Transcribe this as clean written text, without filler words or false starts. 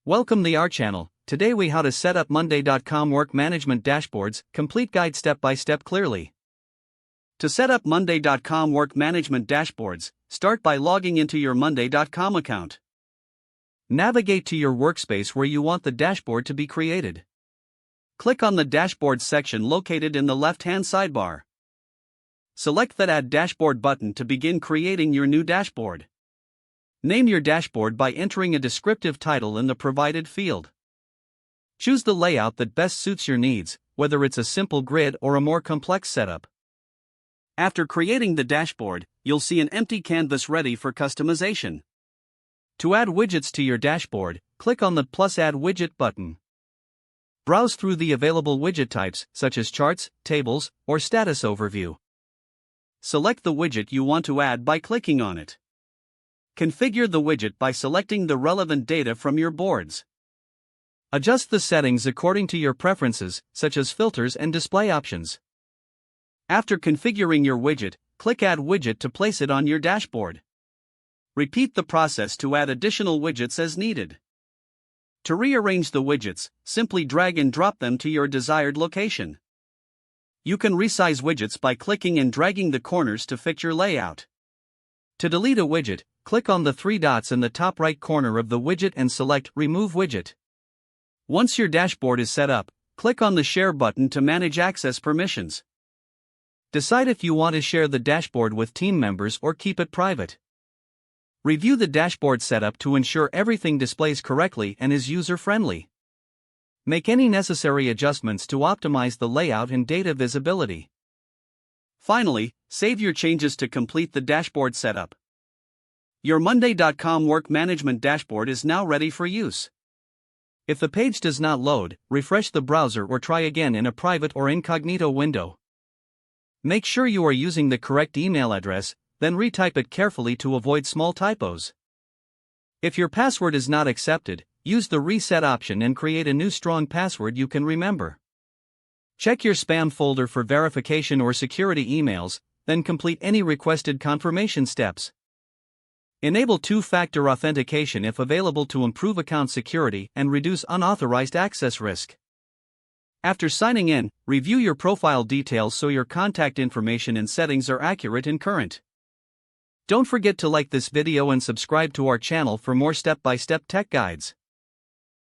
Welcome to our channel. Today we how to set up monday.com work management dashboards, complete guide step by step clearly. To set up monday.com work management dashboards, start by logging into your monday.com account. Navigate to your workspace where you want the dashboard to be created. Click on the dashboard section located in the left-hand sidebar. Select that Add Dashboard button to begin creating your new dashboard. Name your dashboard by entering a descriptive title in the provided field. Choose the layout that best suits your needs, whether it's a simple grid or a more complex setup. After creating the dashboard, you'll see an empty canvas ready for customization. To add widgets to your dashboard, click on the plus Add Widget button. Browse through the available widget types, such as charts, tables, or status overview. Select the widget you want to add by clicking on it. Configure the widget by selecting the relevant data from your boards. Adjust the settings according to your preferences, such as filters and display options. After configuring your widget, click Add Widget to place it on your dashboard. Repeat the process to add additional widgets as needed. To rearrange the widgets, simply drag and drop them to your desired location. You can resize widgets by clicking and dragging the corners to fit your layout. To delete a widget, click on the three dots in the top right corner of the widget and select Remove Widget. Once your dashboard is set up, click on the Share button to manage access permissions. Decide if you want to share the dashboard with team members or keep it private. Review the dashboard setup to ensure everything displays correctly and is user-friendly. Make any necessary adjustments to optimize the layout and data visibility. Finally, save your changes to complete the dashboard setup. Your monday.com work management dashboard is now ready for use. If the page does not load, refresh the browser or try again in a private or incognito window. Make sure you are using the correct email address, then retype it carefully to avoid small typos. If your password is not accepted, use the reset option and create a new strong password you can remember. Check your spam folder for verification or security emails, then complete any requested confirmation steps. Enable two-factor authentication if available to improve account security and reduce unauthorized access risk. After signing in, review your profile details so your contact information and settings are accurate and current. Don't forget to like this video and subscribe to our channel for more step-by-step tech guides.